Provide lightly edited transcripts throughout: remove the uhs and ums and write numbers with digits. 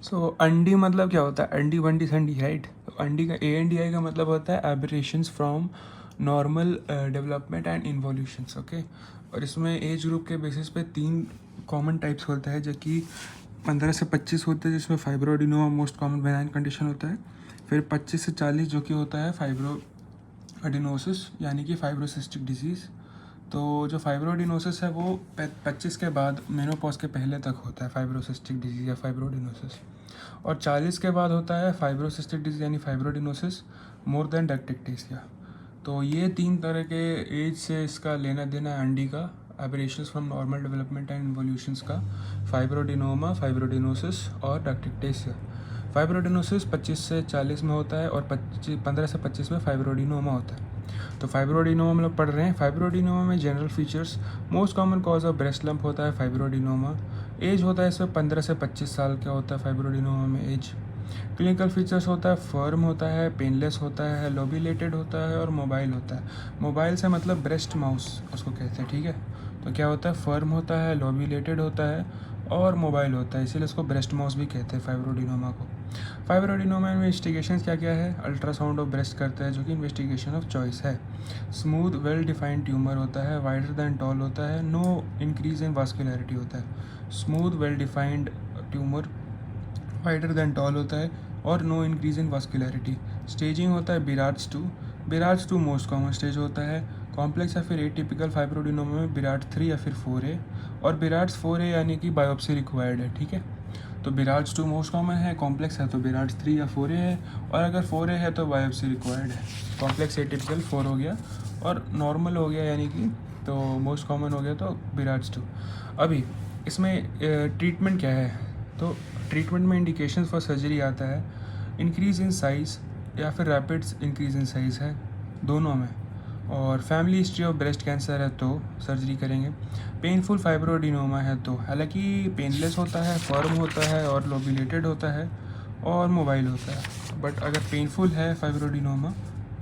सो अंडी मतलब क्या होता है? अंडी वंडी संडी, राइट? अंडी का ANDI का मतलब होता है aberrations from normal development and involutions, okay. और इसमें एज ग्रुप के बेसिस पे 3 कॉमन टाइप्स होता है, जो कि 15 से 25 होते हैं, जिसमें fibroadenoma most common benign condition होता है। फिर 25 से 40 जो कि होता है फाइब्रोएडिनोसिस, यानी कि फाइब्रोसिस्टिक डिजीज़। तो जो फाइब्रोएडिनोसिस है वो 25 के बाद मेनोपॉज के पहले तक होता है, फाइब्रोसिस्टिक डिजीज़ या फाइब्रोएडिनोसिस। और 40 के बाद होता है फाइब्रोसिस्टिक डिजीज़ यानी फाइब्रोएडिनोसिस मोर देन डायक्टिक्टेसिया। तो ये 3 तरह के एज से इसका लेना देना है अंडी का, aberrations from normal development and evolutions का, फाइब्रोएडिनोमा, फाइब्रोएडिनोसिस और डायक्टिक्टेसिया। फाइब्रोएडिनोसिस 25 से 40 में होता है और 15 से 25 में फाइब्रोएडिनोमा होता है। तो फाइब्रोएडिनोमा हम लोग पढ़ रहे हैं। फाइब्रोएडिनोमा में general features, most common cause of breast lump होता है फाइब्रोएडिनोमा। एज होता है इसमें 15 से 25 साल का होता है फाइब्रोएडिनोमा में एज। क्लिनिकल फीचर्स होता है फर्म होता है, पेनलेस होता है, लोबिलेटेड होता है और मोबाइल होता है। मोबाइल से मतलब ब्रेस्ट माउस उसको कहते हैं, ठीक है। तो क्या होता है? फर्म होता है, लोबिलेटेड होता है और मोबाइल होता है, इसीलिए इसको ब्रेस्ट माउस भी कहते हैं फाइब्रोएडिनोमा को। फाइब्रोएडिनोमा में इन्वेस्टिगेशन क्या क्या है? अल्ट्रासाउंड ऑफ ब्रेस्ट करते हैं, जो कि इन्वेस्टिगेशन ऑफ चॉइस है। स्मूथ वेल डिफाइंड ट्यूमर होता है, वाइडर दैन टॉल होता है, नो इंक्रीज इन वास्कुलैरिटी होता है। Smooth well defined tumour, wider than tall होता है और no increase in vascularity. Staging होता है BIRADS 2। BIRADS 2 most common stage होता है। कॉम्प्लेक्स या फिर एटिपिकल फाइब्रोएडिनोमा में बिराड 3 या फिर 4A, और बिराड्स 4A यानी कि बायोप्सी रिक्वायर्ड है, ठीक है। तो बिराड्स 2 मोस्ट कॉमन है, कॉम्प्लेक्स है तो बिराड्स 3 या 4A है, और अगर 4A है तो बायोप्सी रिक्वायर्ड है। कॉम्प्लेक्स एटिपिकल 4 हो गया और नॉर्मल हो गया, यानी कि तो मोस्ट कॉमन हो गया तो बिराड्स 2। अभी इसमें ट्रीटमेंट क्या है? तो ट्रीटमेंट में इंडिकेशन फॉर सर्जरी आता है, इंक्रीज़ इन साइज़ या फिर रैपिड इंक्रीज़ इन साइज़ है, दोनों में। और family history of breast cancer है तो सर्जरी करेंगे। पेनफुल फाइब्रोएडिनोमा है तो, हालांकि पेनलेस होता है, फर्म होता है और लोबिलेटेड होता है और मोबाइल होता है। बट अगर पेनफुल है फाइब्रोएडिनोमा,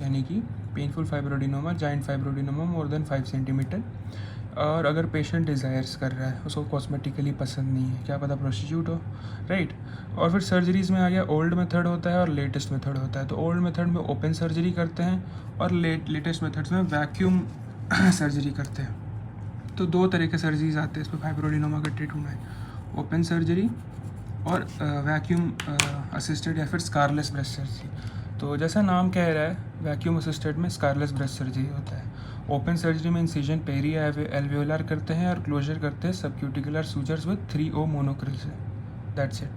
यानी कि painful fibroadenoma, giant fibroadenoma more than 5 centimetre, और अगर पेशेंट डिज़ायर्स कर रहा है, उसको कॉस्मेटिकली पसंद नहीं है, क्या पता प्रोस्टिट्यूट हो, राइट। और फिर सर्जरीज़ में आ गया, ओल्ड मेथड होता है और लेटेस्ट मेथड होता है। तो ओल्ड मेथड में ओपन सर्जरी करते हैं और लेटेस्ट मेथड्स में वैक्यूम सर्जरी करते हैं। तो 2 तरह के सर्जरीज आते हैं इसमें फाइब्रोएडिनोमा का ट्रीटमेंट में, ओपन सर्जरी और वैक्यूम असिस्टेड या फिर स्कारलेस ब्रेस्ट सर्जरी। तो जैसा नाम कह रहा है, वैक्यूम असिस्टेड में स्कारलेस ब्रेस्ट सर्जरी होता है। ओपन सर्जरी में इंसिजन पेरी एल्वेओलर करते हैं और क्लोजर करते हैं सबक्यूटिकुलर सूचर्स विद 3O मोनोक्रिल से। That's it.